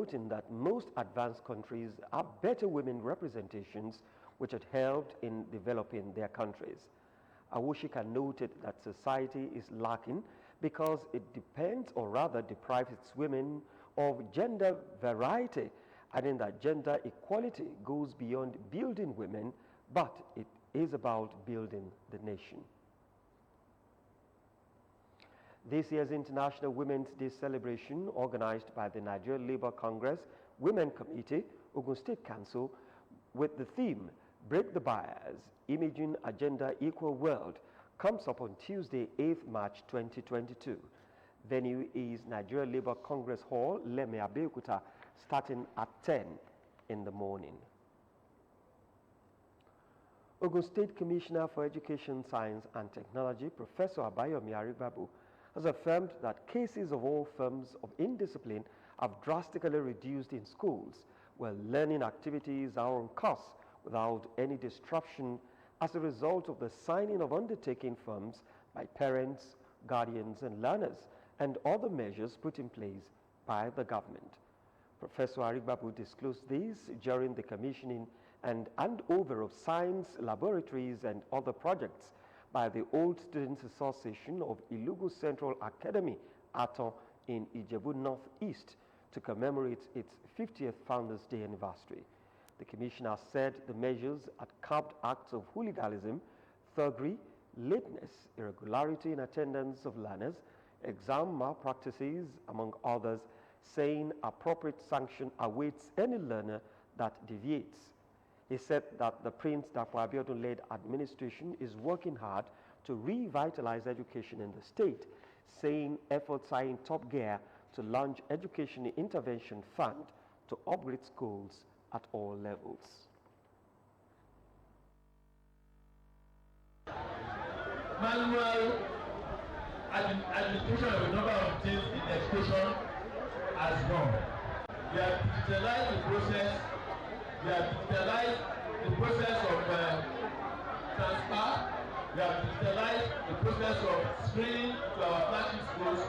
noting that most advanced countries have better women representations, which had helped in developing their countries. Awoshika noted that society is lacking because it depends, or rather deprives its women of gender variety, adding that gender equality goes beyond building women, but it is about building the nation. This year's International Women's Day celebration, organized by the Nigerian Labour Congress Women Committee, Ogun State Council, with the theme, Break the Bias, Imaging a Gender Equal World, comes up on Tuesday, 8th March 2022. Venue is Nigeria Labour Congress Hall, Leme Abeokuta, starting at 10 in the morning. Ogun State Commissioner for Education, Science and Technology, Professor Abeokuta, has affirmed that cases of all forms of indiscipline have drastically reduced in schools, where learning activities are on course without any disruption as a result of the signing of undertaking forms by parents, guardians and learners, and other measures put in place by the government. Professor Arigbabu disclosed this during the commissioning and handover of science laboratories and other projects by the Old Students Association of Ilugu Central Academy, Aton, in Ijebu Northeast, to commemorate its 50th Founders' Day anniversary. The commissioner said the measures had curbed acts of hooliganism, thuggery, lateness, irregularity in attendance of learners, exam malpractices, among others, saying appropriate sanction awaits any learner that deviates. He said that the Prince Dapo Abiodun-led administration is working hard to revitalize education in the state, saying efforts are in top gear to launch Education Intervention Fund to upgrade schools at all levels. Manual administration of a number of things in education has gone. We have digitalized the process. We have digitalized the process of transfer. We have digitalized the process of screening to our flagship schools.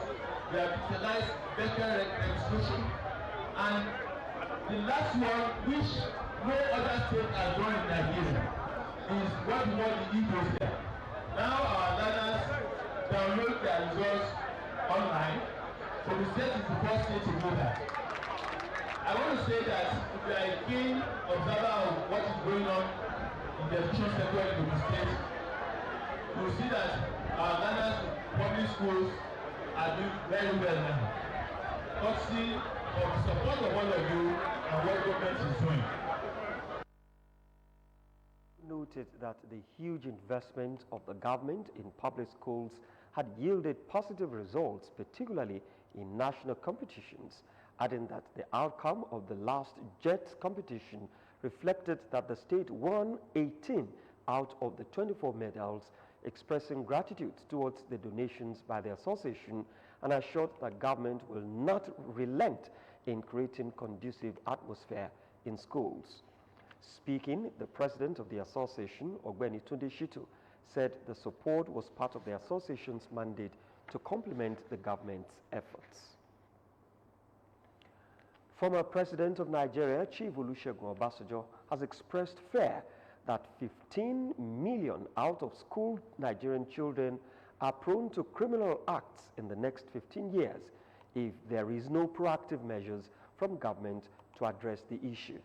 We have digitalized better registration. And the last one, which no other state has done in Nigeria, is what we call the e-process. Now our learners download their results online, so the state is the first state to do that. I want to say that if you are a keen observer of what is going on in the education sector in the state, you will see that our learners in public schools are doing very well now. Courtesy of the support of all of you and what government is doing. Noted that the huge investment of the government in public schools had yielded positive results, particularly in national competitions, adding that the outcome of the last JET competition reflected that the state won 18 out of the 24 medals, expressing gratitude towards the donations by the association and assured that government will not relent in creating conducive atmosphere in schools. Speaking, the president of the association, Ogbeni Tunde Shitu, said the support was part of the association's mandate to complement the government's efforts. Former President of Nigeria, Chief Olusegun Obasanjo, has expressed fear that 15 million out-of-school Nigerian children are prone to criminal acts in the next 15 years if there is no proactive measures from government to address the issue.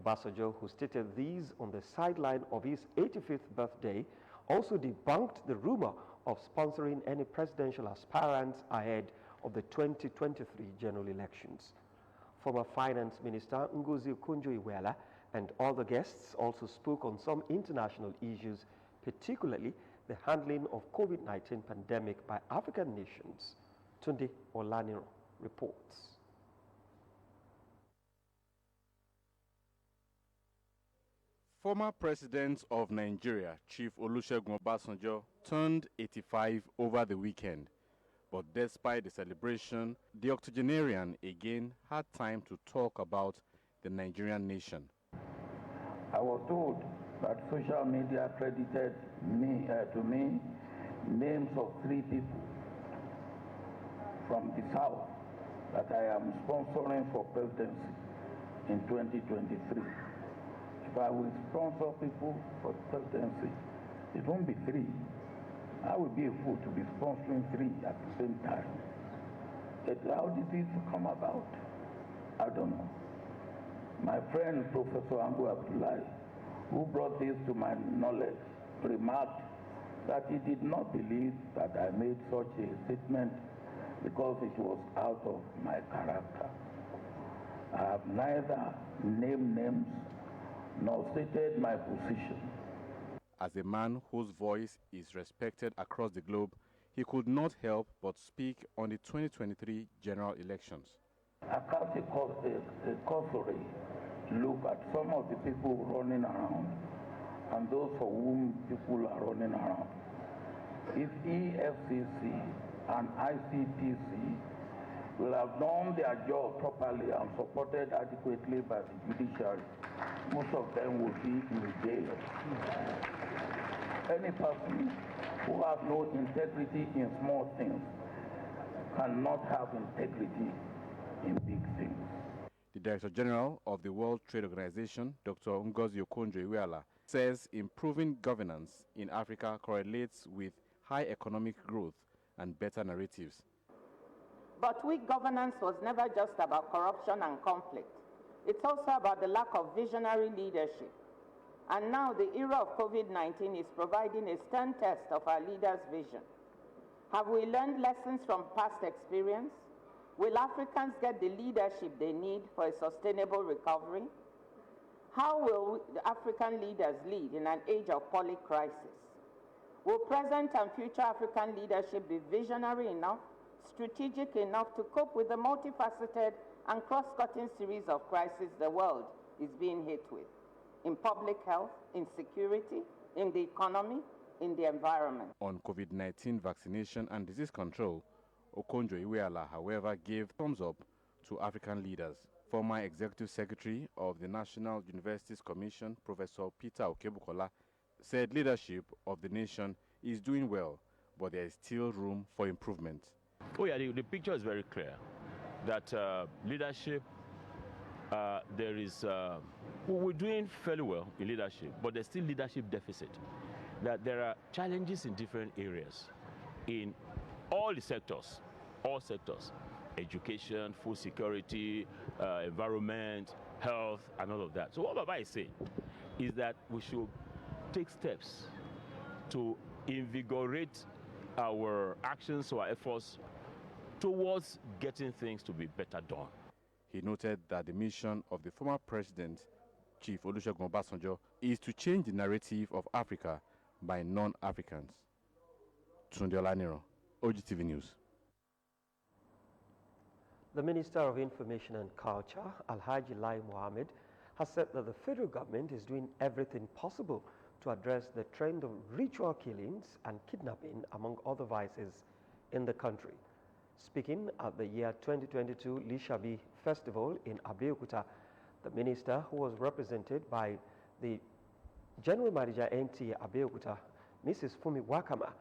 Obasanjo, who stated these on the sideline of his 85th birthday, also debunked the rumor of sponsoring any presidential aspirants ahead of the 2023 general elections. Former Finance Minister Ngozi Okonjo-Iweala and other guests also spoke on some international issues, particularly the handling of COVID-19 pandemic by African nations. Tunde Olaniro reports. Former President of Nigeria, Chief Olusegun Obasanjo, turned 85 over the weekend. But despite the celebration, the octogenarian again had time to talk about the Nigerian nation. I was told that social media credited to me names of 3 people from the south that I am sponsoring for presidency in 2023. If I will sponsor people for presidency, it won't be 3. I will be a fool to be sponsoring 3 at the same time. But how did this come about? I don't know. My friend Professor Abeokuta, who brought this to my knowledge, remarked that he did not believe that I made such a statement because it was out of my character. I have neither named names nor stated my position. As a man whose voice is respected across the globe, he could not help but speak on the 2023 general elections. I cast a cursory look at some of the people running around and those for whom people are running around. If EFCC and ICPC will have done their job properly and supported adequately by the judiciary, most of them will be in jail. Any person who has no integrity in small things cannot have integrity in big things. The Director General of the World Trade Organization, Dr. Ngozi Okonjo-Iweala, says improving governance in Africa correlates with high economic growth and better narratives. But weak governance was never just about corruption and conflict. It's also about the lack of visionary leadership. And now the era of COVID-19 is providing a stern test of our leaders' vision. Have we learned lessons from past experience? Will Africans get the leadership they need for a sustainable recovery? How will the African leaders lead in an age of polycrisis? Will present and future African leadership be visionary enough, strategic enough to cope with the multifaceted and cross-cutting series of crises the world is being hit with? In public health, in security, in the economy, in the environment. On COVID-19 vaccination and disease control, Okonjo-Iweala, however, gave thumbs up to African leaders. Former Executive Secretary of the National Universities Commission, Professor Peter Okebukola, said leadership of the nation is doing well, but there is still room for improvement. Oh yeah, the picture is very clear that leadership, we're doing fairly well in leadership, but there's still leadership deficit. That there are challenges in different areas, in all the sectors, education, food security, environment, health, and all of that. So what Baba is saying is that we should take steps to invigorate our actions, our efforts towards getting things to be better done. He noted that the mission of the former president, Chief Olusegun Obasanjo, is to change the narrative of Africa by non-Africans. Tunde Olaniro, OGTV News. The Minister of Information and Culture, Alhaji Lai Mohammed, has said that the federal government is doing everything possible to address the trend of ritual killings and kidnapping, among other vices, in the country. Speaking at the year 2022 Lishabi Festival in Abeokuta, the minister, who was represented by the General Manager NTA Abeokuta, Mrs. Fumi Wakama,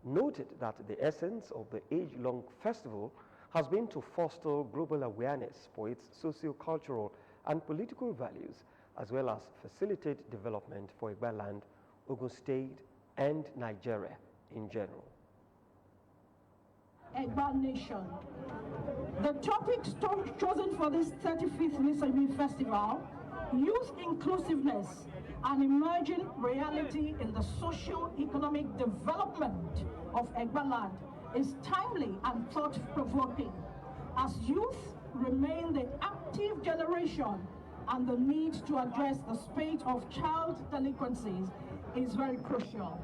noted that the essence of the age-long festival has been to foster global awareness for its socio-cultural and political values, as well as facilitate development for Igbaland, Ogun State, and Nigeria in general. Egba Nation. The topics chosen for this 35th Lisabi Festival, youth inclusiveness, an emerging reality in the socio-economic development of Egbaland, is timely and thought-provoking, as youth remain the active generation and the need to address the spate of child delinquencies is very crucial.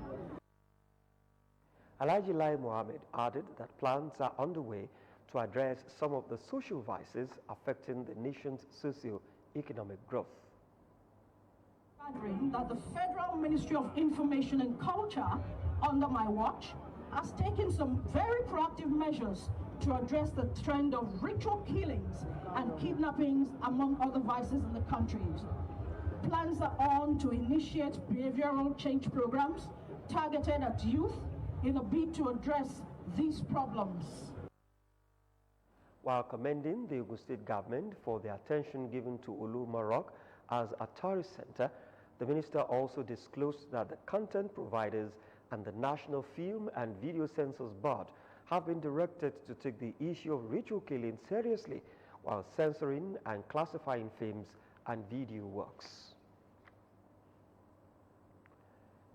Alhaji Lai Mohammed added that plans are underway to address some of the social vices affecting the nation's socio-economic growth. That the Federal Ministry of Information and Culture, under my watch, has taken some very proactive measures to address the trend of ritual killings and kidnappings, among other vices in the country. Plans are on to initiate behavioral change programs targeted at youth in a bid to address these problems. While commending the Ogun State government for the attention given to Olu Marok as a tourist center, the minister also disclosed that the content providers and the National Film and Video Censors Board have been directed to take the issue of ritual killing seriously while censoring and classifying films and video works.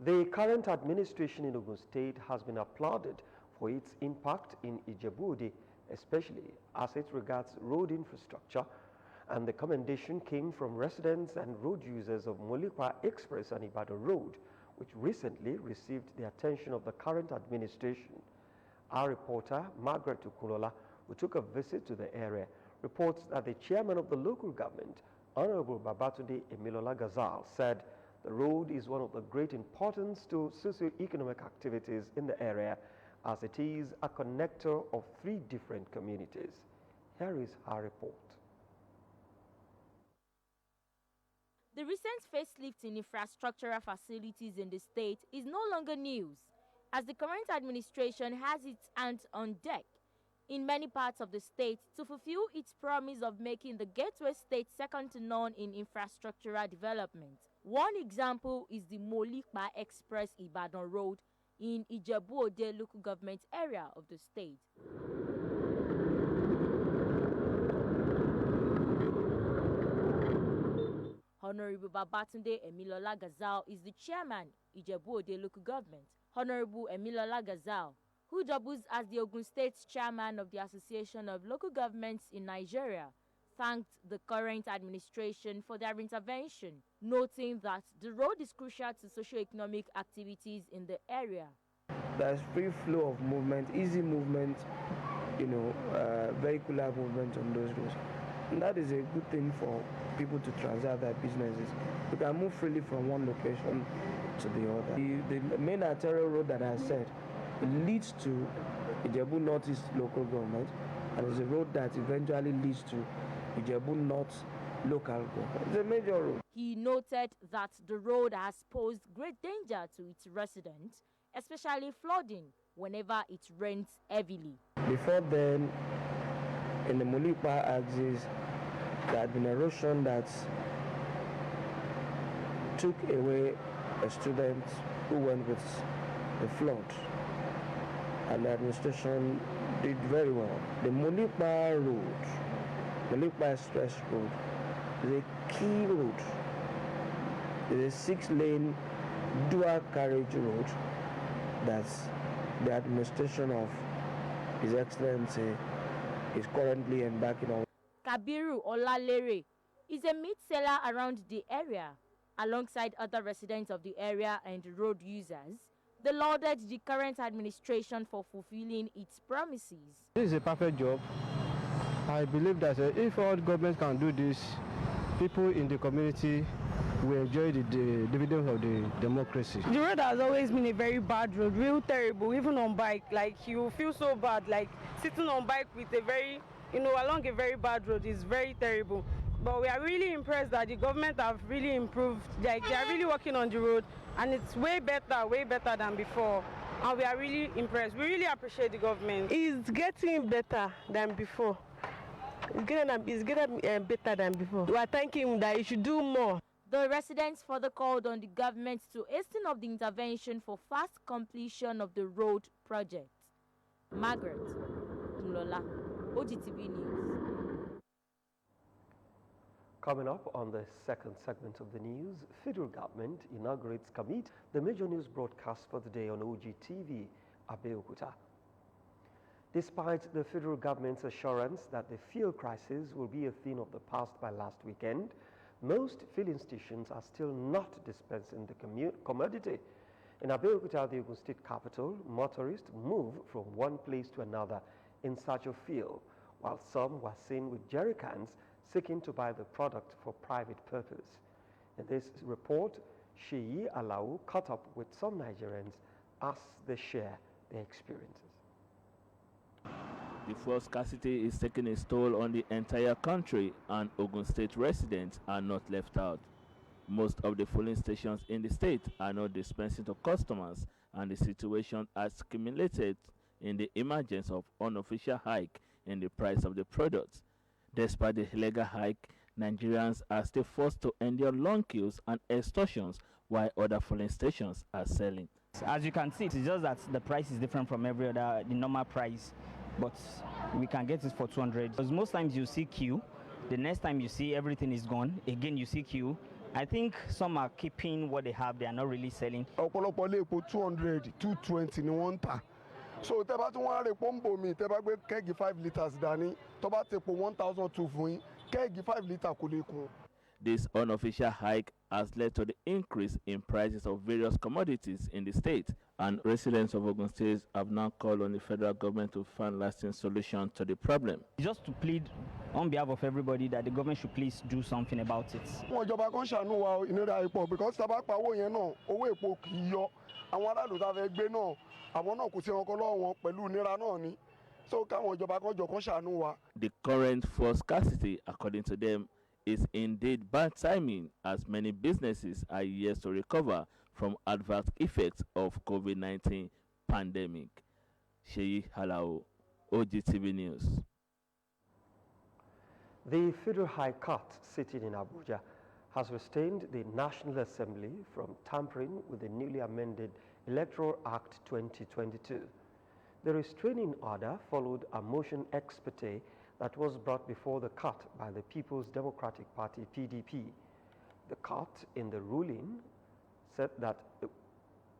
The current administration in Ogun State has been applauded for its impact in Ijebu-Ode, especially as it regards road infrastructure, and the commendation came from residents and road users of Molikwa Express and Ibadan Road, which recently received the attention of the current administration. Our reporter, Margaret Ukulola, who took a visit to the area, reports that the chairman of the local government, Honorable Babatunde Emilola Gazal, said the road is one of the great importance to socio-economic activities in the area, as it is a connector of 3 different communities. Here is our report. The recent facelift in infrastructural facilities in the state is no longer news, as the current administration has its hands on deck in many parts of the state to fulfill its promise of making the gateway state second to none in infrastructural development. One example is the Molikwa Express Ibadan Road in Ijebu-Ode local government area of the state. Honorable Babatunde Emilola Gazal is the chairman, Ijebu-Ode local government. Honorable Emilola Gazal, who doubles as the Ogun State's chairman of the Association of Local Governments in Nigeria, thanked the current administration for their intervention, noting that the road is crucial to socio-economic activities in the area. There's free flow of movement, easy movement, vehicular movement on those roads. And that is a good thing for people to transact their businesses. You can move freely from one location to the other. The main arterial road that I said leads to Ijebu Northeast local government, and it's a road that eventually leads to Ijebu North local government. It's a major road. He noted that the road has posed great danger to its residents, especially flooding whenever it rains heavily. Before then, in the Molikwa axis, there had been erosion that took away a student who went with the flood, and the administration did very well. The Molikwa Road, Molikwa Express Road, is a key road. It's a 6-lane dual carriage road that the administration of His Excellency is currently embarking on. Kabiru Olalere is a meat seller around the area. Alongside other residents of the area and road users, they lauded the current administration for fulfilling its promises. This is a perfect job. I believe that if all governments can do this, people in the community will enjoy the dividends of the democracy. The road has always been a very bad road, real terrible, even on bike. Like, you feel so bad, like sitting on bike with a very, along a very bad road is very terrible. But we are really impressed that the government have really improved. Like, they are really working on the road, and it's way better than before. And we are really impressed. We really appreciate the government. It's getting better than before. It's getting better than before. We are thanking him that he should do more. The residents further called on the government to hasten up the intervention for fast completion of the road project. Margaret Kulola, OGTV News. Coming up on the second segment of the news, federal government inaugurates Kamit, the major news broadcast for the day on OGTV Abeokuta. Despite the federal government's assurance that the fuel crisis will be a thing of the past by last weekend, most filling stations are still not dispensing the commodity. In Abeokuta, the Ogun State capital, motorists move from one place to another in search of fuel, while some were seen with jerry cans seeking to buy the product for private purpose. In this report, Sheyi Alau caught up with some Nigerians as they share their experiences. The fuel scarcity is taking its toll on the entire country, and Ogun State residents are not left out. Most of the filling stations in the state are not dispensing to customers, and the situation has accumulated in the emergence of unofficial hike in the price of the products. Despite the illegal hike, Nigerians are still forced to endure long queues and extortions while other filling stations are selling. As you can see, it's just that the price is different from every other, the normal price, but we can get it for 200. Because most times you see queue, the next time you see everything is gone, again you see queue. I think some are keeping what they have, they are not really selling. 200, 220 ni wọ́n tà. So tẹ́ bá tún wá rè pọ́ńbò mi, tẹ́ bá gbé kẹ́ẹ̀gì 5 litres dání, tó bá ti po 1,200 fún yín, kẹ́ẹ̀gì 5 litres kò lè kún. This unofficial hike has led to the increase in prices of various commodities in the state, and residents of Ogun State have now called on the federal government to find lasting solutions to the problem. Just to plead on behalf of everybody that the government should please do something about it. Wọ́n ìjọba kan ṣàánú wa ìnira epo because tá bá pa owó yẹn náà, owó epo kì í yọ. Àwọn aráàlú tá fẹ́ gbé náà, àwọn náà kò sí ọkọ lọ́wọ́ wọn pẹ̀lú ìnira náà ni. So káwọn ìjọba kan jọ kan ṣàánú wa. The current fuel scarcity, according to them, is indeed bad timing, as many businesses are yet to recover from adverse effects of COVID-19 pandemic. Sheyi Halao, OGTV News. The Federal High Court sitting in Abuja has restrained the National Assembly from tampering with the newly amended Electoral Act 2022. The restraining order followed a motion ex parte that was brought before the court by the People's Democratic Party, PDP. The court in the ruling said that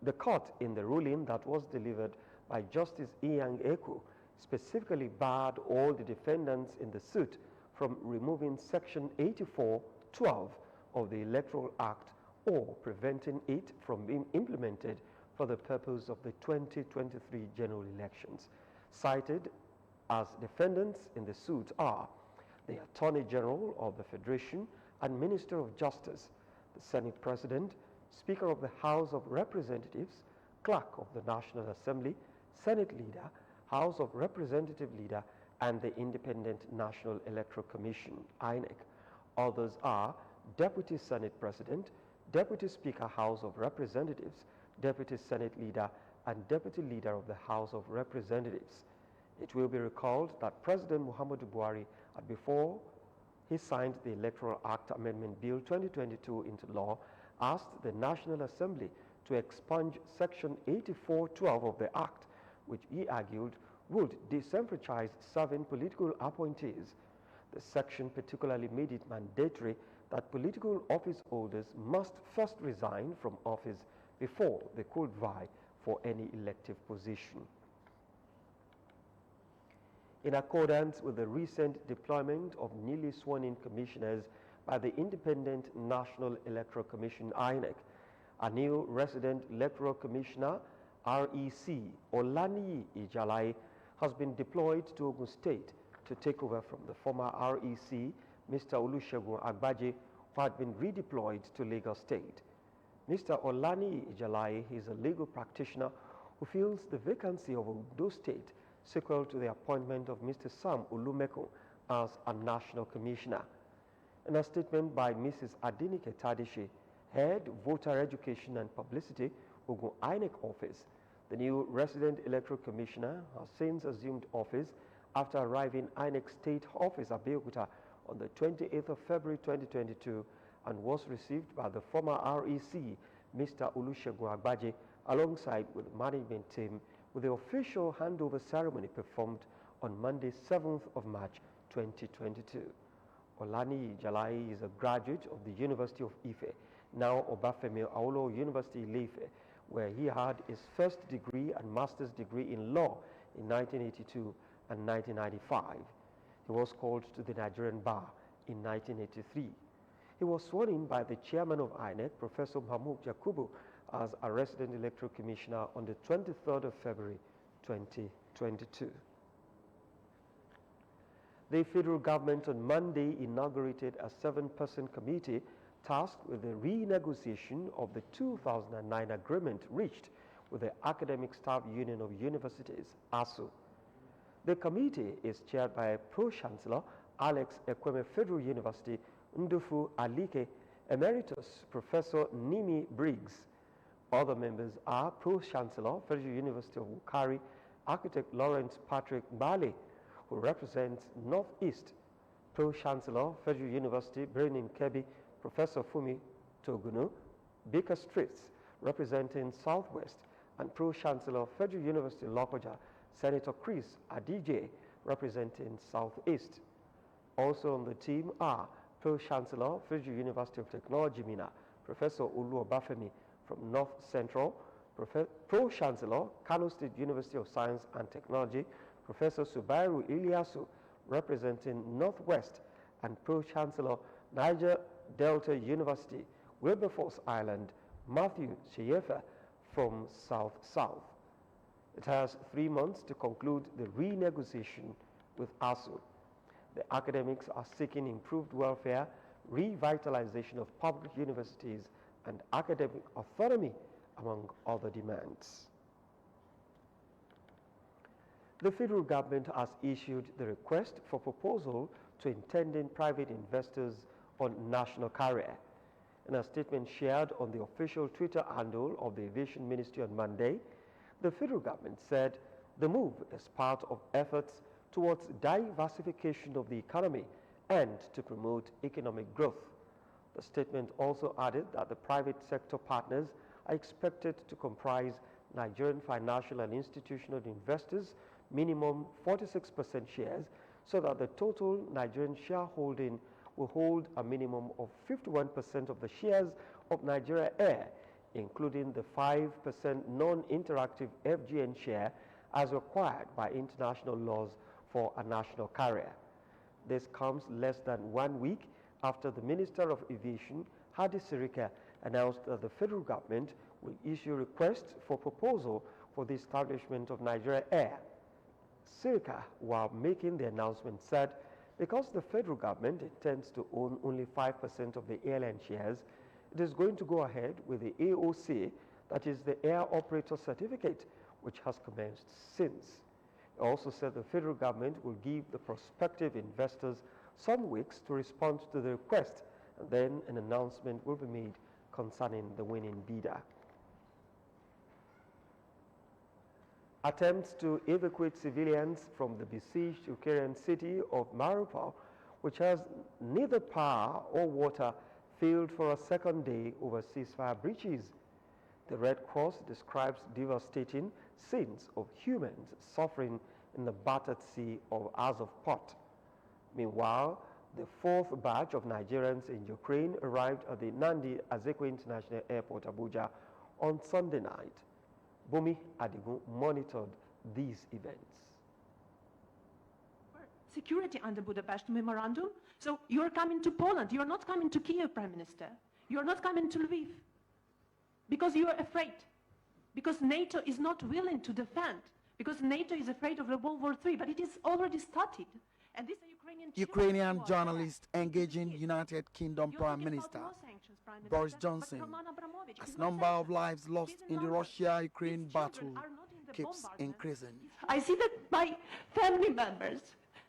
that was delivered by Justice Inyang Eku specifically barred all the defendants in the suit from removing Section 84(12) of the Electoral Act or preventing it from being implemented for the purpose of the 2023 general elections. Cited as defendants in the suit are the Attorney General of the Federation and Minister of Justice, the Senate President, Speaker of the House of Representatives, Clerk of the National Assembly, Senate Leader, House of Representative Leader, and the Independent National Electoral Commission, INEC. Others are Deputy Senate President, Deputy Speaker, House of Representatives, Deputy Senate Leader, and Deputy Leader of the House of Representatives. It will be recalled that President Muhammadu Buhari, before he signed the Electoral Act Amendment Bill 2022 into law, asked the National Assembly to expunge Section 84(12) of the Act, which he argued would disenfranchise serving political appointees. The section particularly made it mandatory that political office holders must first resign from office before they could vie for any elective position. In accordance with the recent deployment of newly sworn-in commissioners by the Independent National Electoral Commission, INEC, a new resident electoral commissioner, REC, Olaniyi Ijalaye, has been deployed to Ogun State to take over from the former REC, Mr. Olusegun Agbaje, who had been redeployed to Lagos State. Mr. Olaniyi Ijalaye is a legal practitioner who fills the vacancy of Ondo State sequel to the appointment of Mr. Sam Olumeko as a national commissioner. In a statement by Mrs. Adenike Tadishi, Head Voter Education and Publicity, Ogun INEC Office, the new resident electoral commissioner has since assumed office after arriving INEC State Office Abeokuta on the 28th of February 2022 and was received by the former REC, Mr. Olusegun Agbaje, alongside with the management team, with the official handover ceremony performed on Monday, 7th of March 2022. Olaniyi Ijalaye is a graduate of the University of Ife, now Obafemi Awolowo University Ile-Ife, where he had his first degree and master's degree in law in 1982 and 1995. He was called to the Nigerian bar in 1983. He was sworn in by the chairman of INEC, Professor Mahmoud Yakubu, as a resident electoral commissioner on the 23rd of February 2022. The federal government on Monday inaugurated a 7-person committee tasked with the renegotiation of the 2009 agreement reached with the Academic Staff Union of Universities, ASU. The committee is chaired by Pro-Chancellor Alex Ekweme Federal University, Ndufu Alike, Emeritus Professor Nimi Briggs. Other members are Pro-Chancellor Federal University of Wukari, Architect Lawrence Patrick Bale, who represents Northeast. Pro-Chancellor, Federal University, Birnin Kebbi, Professor Fumi Togunu, Baker Straits, representing Southwest, and Pro-Chancellor, Federal University, Lokoja, Senator Chris Adije, representing Southeast. Also on the team are Pro-Chancellor, Federal University of Technology, Mina, Professor Ulu Obafemi from North Central, Pro-Chancellor, Kano State University of Science and Technology, Professor Subairu Iliasu, representing Northwest, and Pro-Chancellor, Niger Delta University, Wilberforce Island, Matthew Sheyefa from South-South. It has 3 months to conclude the renegotiation with ASU. The academics are seeking improved welfare, revitalization of public universities, and academic autonomy, among other demands. The federal government has issued the request for proposal to intending private investors on national carrier. In a statement shared on the official Twitter handle of the Aviation Ministry on Monday, the federal government said the move is part of efforts towards diversification of the economy and to promote economic growth. The statement also added that the private sector partners are expected to comprise Nigerian financial and institutional investors, minimum 46% shares, so that the total Nigerian shareholding will hold a minimum of 51% of the shares of Nigeria Air, including the 5% non-interactive FGN share as required by international laws for a national carrier. This comes less than 1 week after the Minister of Aviation, Hadi Sirika, announced that the federal government will issue requests for proposal for the establishment of Nigeria Air. Sirika, while making the announcement, said because the federal government intends to own only 5% of the airline shares, it is going to go ahead with the AOC, that is the Air Operator Certificate, which has commenced since. He also said the federal government will give the prospective investors some weeks to respond to the request, and then an announcement will be made concerning the winning bidder. Attempts to evacuate civilians from the besieged Ukrainian city of Mariupol, which has neither power or water, failed for a second day over ceasefire breaches. The Red Cross describes devastating scenes of humans suffering in the battered sea of Azov-Port. Meanwhile, the fourth batch of Nigerians in Ukraine arrived at the Nandi Azikiwe International Airport, Abuja, on Sunday night. Bumi Adigun monitored these events. Security under Budapest Memorandum. So you're coming to Poland. You're not coming to Kiev, Prime Minister. You're not coming to Lviv. Because you are afraid. Because NATO is not willing to defend. Because NATO is afraid of World War III. But it is already started. And these are Ukrainian journalist engaging United Kingdom Prime Minister Boris Johnson as number of lives lost in the Russia-Ukraine battle keeps increasing. I see that my family members,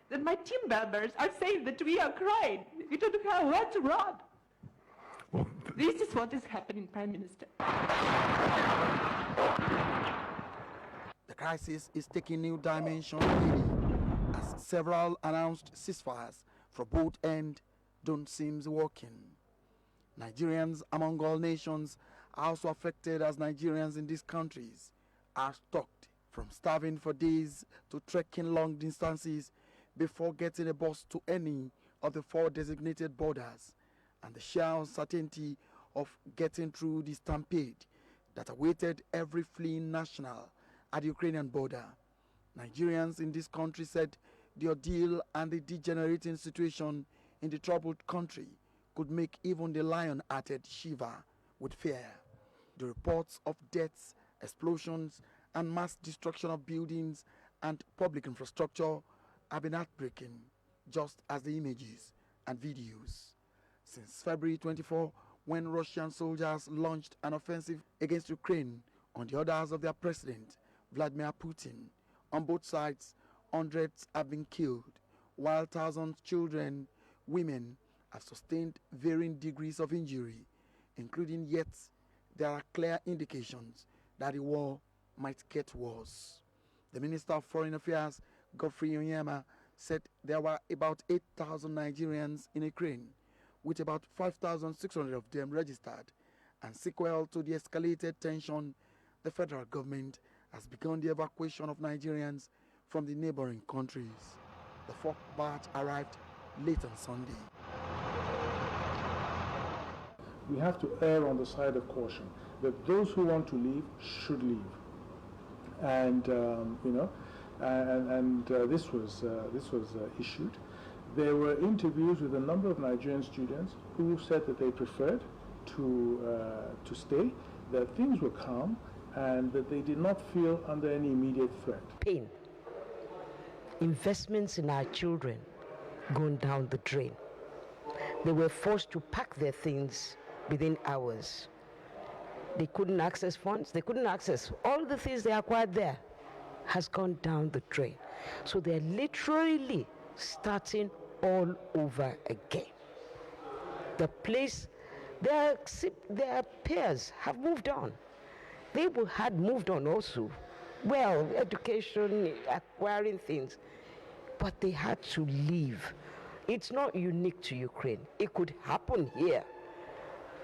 that my team members are saying that we are crying. We don't have where to run. This is what is happening, Prime Minister. The crisis is taking new dimension daily as several announced ceasefires from both ends don't seem working. Nigerians, among all nations, are also affected as Nigerians in these countries are stuck from starving for days to trekking long distances before getting a bus to any of the 4 designated borders, and the sheer uncertainty of getting through the stampede that awaited every fleeing national at the Ukrainian border. Nigerians in this country said the ordeal and the degenerating situation in the troubled country could make even the lion-hearted shiver with fear. The reports of deaths, explosions, and mass destruction of buildings and public infrastructure have been heartbreaking, just as the images and videos. Since February 24, when Russian soldiers launched an offensive against Ukraine on the orders of their president, Vladimir Putin, on both sides, hundreds have been killed, while thousands of children, women, have sustained varying degrees of injury, including yet there are clear indications that the war might get worse. The Minister of Foreign Affairs, Godfrey Onyema, said there were about 8,000 Nigerians in Ukraine, with about 5,600 of them registered. And sequel to the escalated tension, the federal government has begun the evacuation of Nigerians from the neighboring countries. The fourth batch arrived late on Sunday. We have to err on the side of caution, that those who want to leave should leave. And this was issued. There were interviews with a number of Nigerian students who said that they preferred to stay, that things were calm, and that they did not feel under any immediate threat. Pain. Investments in our children going down the drain. They were forced to pack their things within hours. They couldn't access funds. They couldn't access all the things they acquired there has gone down the drain. So they're literally starting all over again. The place, their peers have moved on. They had moved on also. Well, education, acquiring things, but they had to leave. It's not unique to Ukraine. It could happen here.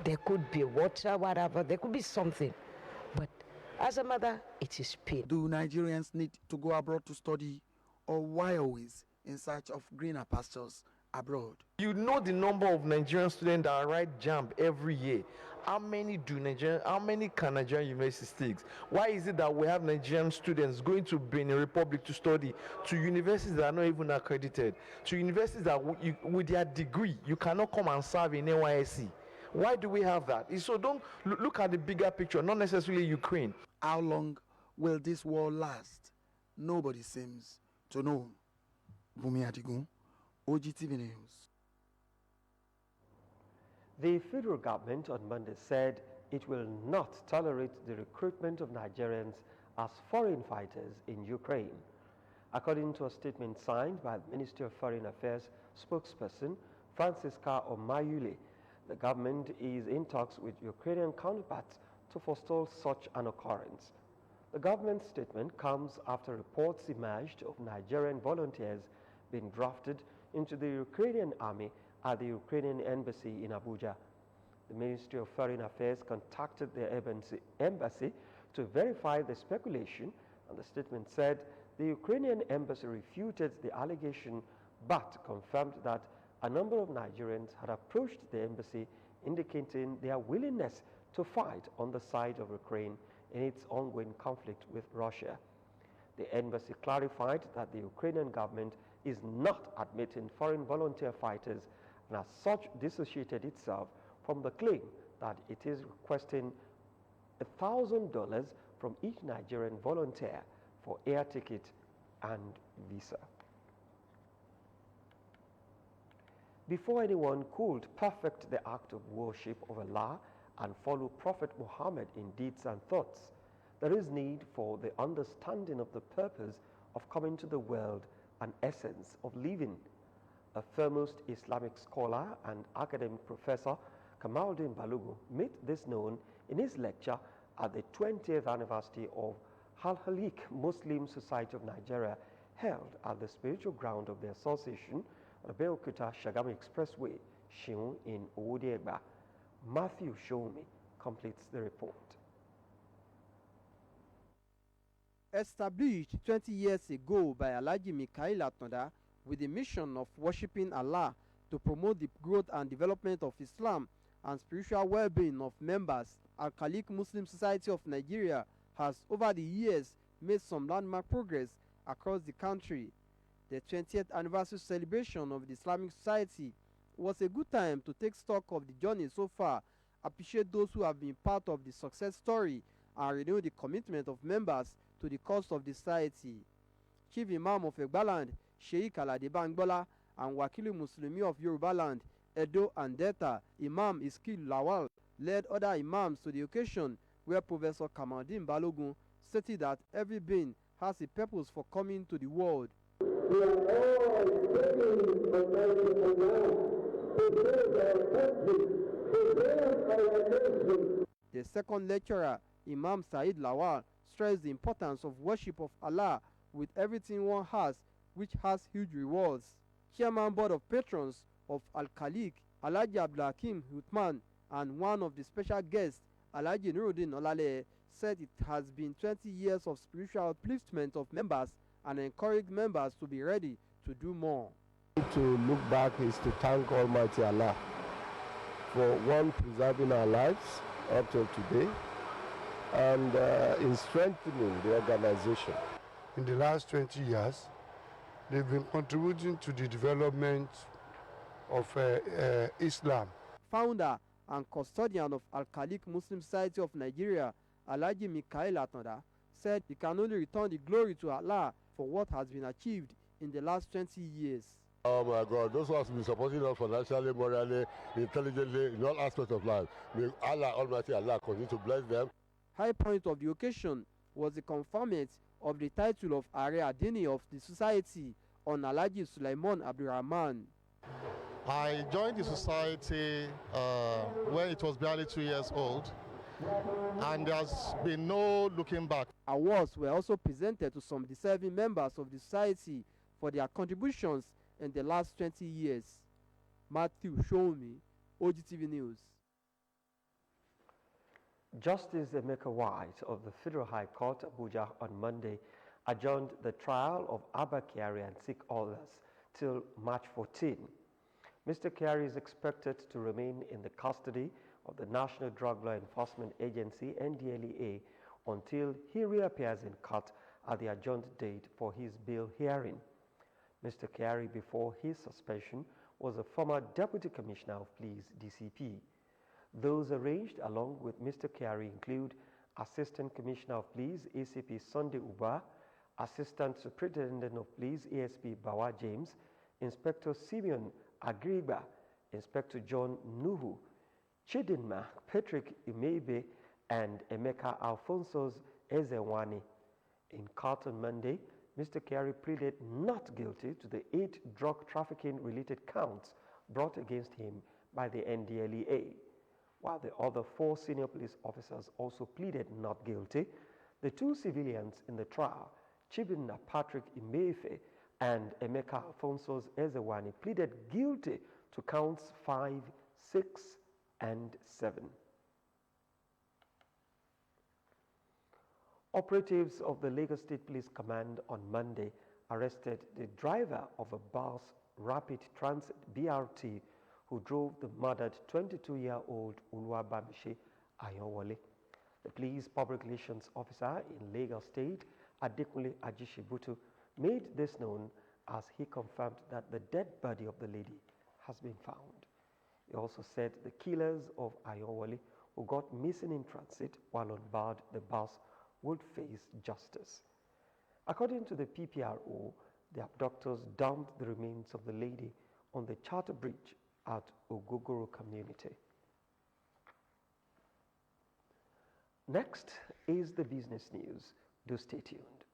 There could be water, whatever, there could be something. But as a mother, it is pain. Do Nigerians need to go abroad to study, or why always in search of greener pastures abroad? You know the number of Nigerian students that write JAMB every year. How many can Nigerian universities take? Why is it that we have Nigerian students going to Benin Republic to study, to universities that are not even accredited, to universities that with their degree, you cannot come and serve in NYSC? Why do we have that? So don't look at the bigger picture, not necessarily Ukraine. How long will this war last? Nobody seems to know. Bumi Adigun, OGTV News. The federal government on Monday said it will not tolerate the recruitment of Nigerians as foreign fighters in Ukraine. According to a statement signed by the Ministry of Foreign Affairs spokesperson Francisca Omayule, the government is in talks with Ukrainian counterparts to forestall such an occurrence. The government statement comes after reports emerged of Nigerian volunteers being drafted into the Ukrainian army at the Ukrainian embassy in Abuja. The Ministry of Foreign Affairs contacted the embassy to verify the speculation, and the statement said the Ukrainian embassy refuted the allegation but confirmed that a number of Nigerians had approached the embassy indicating their willingness to fight on the side of Ukraine in its ongoing conflict with Russia. The embassy clarified that the Ukrainian government is not admitting foreign volunteer fighters and as such dissociated itself from the claim that it is requesting $1,000 from each Nigerian volunteer for air ticket and visa. Before anyone could perfect the act of worship of Allah and follow Prophet Muhammad in deeds and thoughts, there is need for the understanding of the purpose of coming to the world and essence of living. A foremost Islamic scholar and academic professor, Kamaldeen Balogun, made this known in his lecture at the 20th anniversary of Al-Halik Muslim Society of Nigeria, held at the spiritual ground of the association, Abeokuta Shagami Expressway, Shiun in Owodiegba. Matthew Shomi completes the report. Established 20 years ago by Alhaji Mikael Atanda with the mission of worshipping Allah to promote the growth and development of Islam and spiritual well-being of members, Al-Halik Muslim Society of Nigeria has over the years made some landmark progress across the country. The 20th anniversary celebration of the Islamic Society was a good time to take stock of the journey so far, appreciate those who have been part of the success story, and renew the commitment of members to the cause of the society. Chief Imam of Egbaland, Sheikh Alade Bangbola, and Wakilu Muslimi of Yorubaland, Edo and Delta, Imam Iskil Lawal, led other imams to the occasion, where Professor Kamaldeen Balogun stated that every being has a purpose for coming to the world. We are all begging Almighty Allah to save our country, to save our nation. The second lecturer, Imam Said Lawal, stressed the importance of worship of Allah with everything one has which has huge rewards. Chairman Board of Patrons of Al-Khalik, Alhaji Abdulhakeem Uthman, and one of the special guests, Alhaji Nuruddin Olale, said it has been 20 years of spiritual upliftment of members and encouraged members to be ready to do more. To look back is to thank Almighty Allah for one, preserving our lives up till today, and in strengthening the organization. In the last 20 years, they've been contributing to the development of Islam. Founder and custodian of Al-Khalik Muslim Society of Nigeria, Alhaji Mikael Atanda, said he can only return the glory to Allah for what has been achieved in the last 20 years. Oh my God, those who have been supporting us financially, morally, intelligently, in all aspects of life. May Allah, Almighty Allah, continue to bless them. High point of the occasion was the conferment of the title of Are Adini of the society on Alhaji Sulaiman Abdurrahman. I joined the society when it was barely 2 years old, and there's been no looking back. Awards were also presented to some deserving members of the society for their contributions in the last 20 years. Matthew Shomi, OGTV News. Justice Emeka White of the Federal High Court, Abuja, on Monday adjourned the trial of Abba Kyari and 6 others till March 14. Mr. Kyari is expected to remain in the custody of the National Drug Law Enforcement Agency, NDLEA, until he reappears in court at the adjourned date for his bail hearing. Mr. Kyari, before his suspension, was a former Deputy Commissioner of Police, DCP. Those arranged along with Mr. Kyari include Assistant Commissioner of Police, ACP Sunday Uba, Assistant Superintendent of Police, ASP Bawa James, Inspector Simeon Agriba, Inspector John Nuhu, Chidinma Patrick Imebe, and Emeka Alfonso's Ezewani. In court on Monday, Mr. Kyari pleaded not guilty to the 8 drug trafficking-related counts brought against him by the NDLEA. While the other 4 senior police officers also pleaded not guilty, the 2 civilians in the trial, Chibinna Patrick Imefe and Emeka Alfonso's Ezewani, pleaded guilty to counts 5, 6, and 7. Operatives of the Lagos State Police Command on Monday arrested the driver of a bus rapid transit BRT who drove the murdered 22-year-old Oluwabamishi Ayowole. The police public relations officer in Lagos State, Adekunle Ajishibutu, made this known as he confirmed that the dead body of the lady has been found. He also said the killers of Ayowole, who got missing in transit while on board the bus, would face justice. According to the PPRO, the abductors dumped the remains of the lady on the Charter Bridge at Ogogoro community. Next is the business news. Do stay tuned.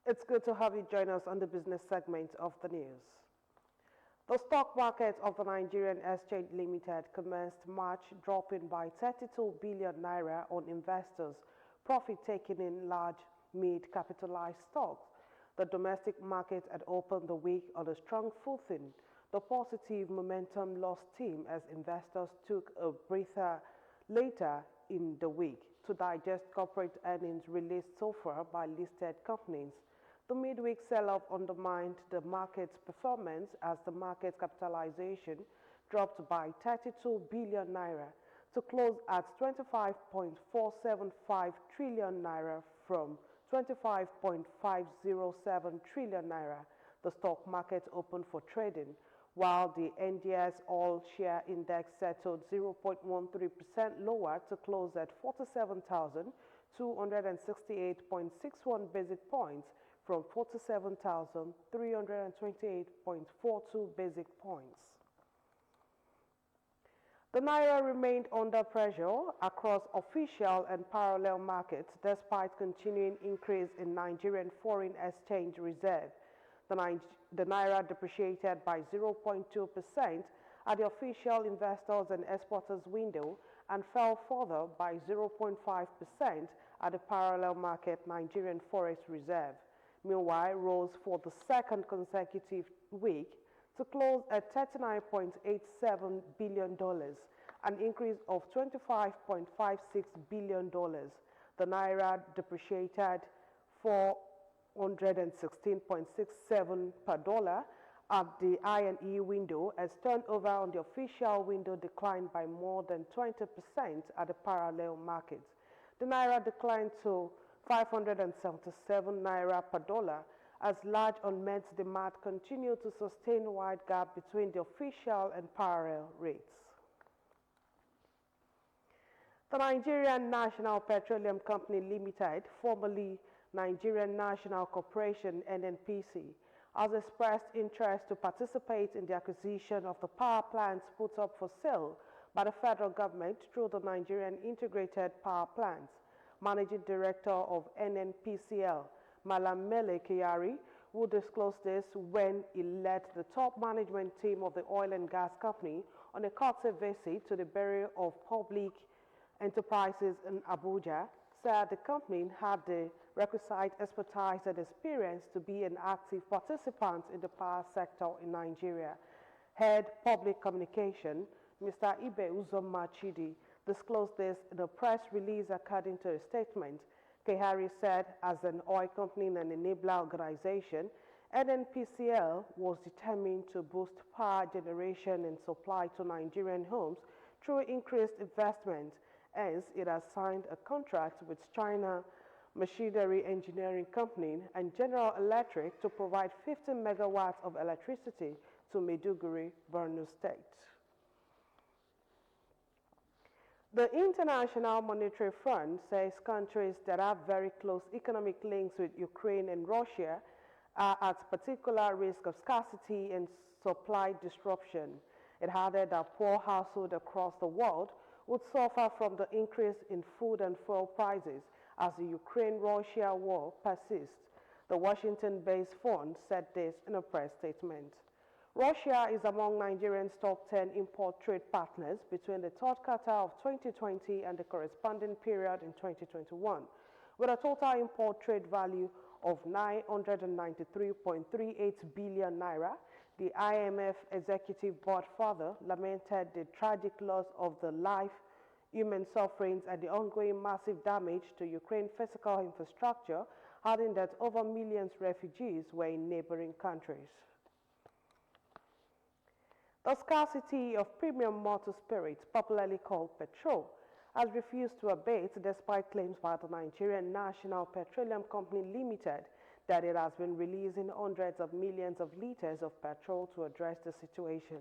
It's good to have you join us on the business segment of the news. The stock market of the Nigerian Exchange Limited commenced March dropping by 32 billion naira on investors' profit taken in large mid-capitalized stocks. The domestic market had opened the week on a strong footing. The positive momentum lost steam as investors took a breather later in the week to digest corporate earnings released so far by listed companies. The midweek sell-off undermined the market's performance as the market capitalization dropped by 32 billion naira to close at 25.475 trillion naira from 25.507 trillion naira. The stock market opened for trading, while the NDS All-Share Index settled 0.13% lower to close at 47,268.61 basic points from 47,328.42 basic points. The Naira remained under pressure across official and parallel markets despite continuing increase in Nigerian foreign exchange reserve. The Naira depreciated by 0.2% at the official investors and exporters window and fell further by 0.5% at the parallel market Nigerian Forex Reserve. Meanwhile, rose for the second consecutive week to close at $39.87 billion, an increase of $25.56 billion. The Naira depreciated 416.67 per dollar at the I&E window as turnover on the official window declined by more than 20% at the parallel market. The Naira declined to 577 Naira per dollar as large unmet demand continued to sustain a wide gap between the official and parallel rates. The Nigerian National Petroleum Company Limited, formerly Nigerian National Corporation (NNPC), has expressed interest to participate in the acquisition of the power plants put up for sale by the federal government through the Nigerian Integrated Power Plants. Managing Director of NNPCL, Malam Mele Kyari, who disclosed this when he led the top management team of the oil and gas company on a courtesy visit to the Bureau of Public Enterprises in Abuja, said the company had the requisite expertise and experience to be an active participant in the power sector in Nigeria. Head Public Communication, Mr. Abeokuta, disclosed this in a press release according to a statement. Kyari said, as an oil company and an enabler organization, NNPCL was determined to boost power generation and supply to Nigerian homes through increased investment. Hence, it has signed a contract with China Machinery Engineering Company and General Electric to provide 50 megawatts of electricity to Maiduguri, Borno State. The International Monetary Fund says countries that have very close economic links with Ukraine and Russia are at particular risk of scarcity and supply disruption. It added that poor households across the world would suffer from the increase in food and fuel prices as the Ukraine-Russia war persists. The Washington-based fund said this in a press statement. Russia is among Nigeria's top 10 import trade partners between the third quarter of 2020 and the corresponding period in 2021, with a total import trade value of 993.38 billion naira. The IMF Executive Board further lamented the tragic loss of the life, human sufferings, and the ongoing massive damage to Ukraine's physical infrastructure, adding that over millions of refugees were in neighboring countries. The scarcity of premium motor spirits, popularly called petrol, has refused to abate despite claims by the Nigerian National Petroleum Company Limited that it has been releasing hundreds of millions of liters of petrol to address the situation.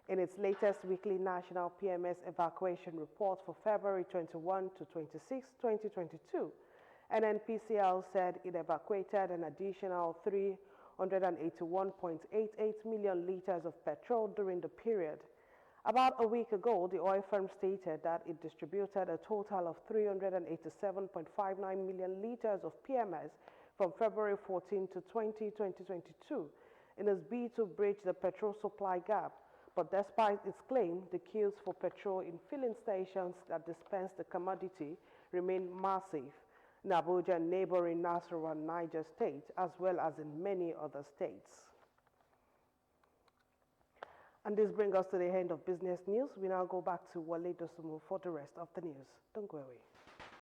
In its latest weekly national PMS evacuation report for February 21 to 26, 2022, NNPCL said it evacuated an additional 381.88 million liters of petrol during the period. About a week ago, the oil firm stated that it distributed a total of 387.59 million liters of PMS from February 14 to 20, 2022 in its bid to bridge the petrol supply gap. But despite its claim, the queues for petrol in filling stations that dispense the commodity remain massive in Abuja and neighboring Nasarawa and Niger State, as well as in many other states. And this brings us to the end of business news. We now go back to Wale Dosumu for the rest of the news. Don't go away.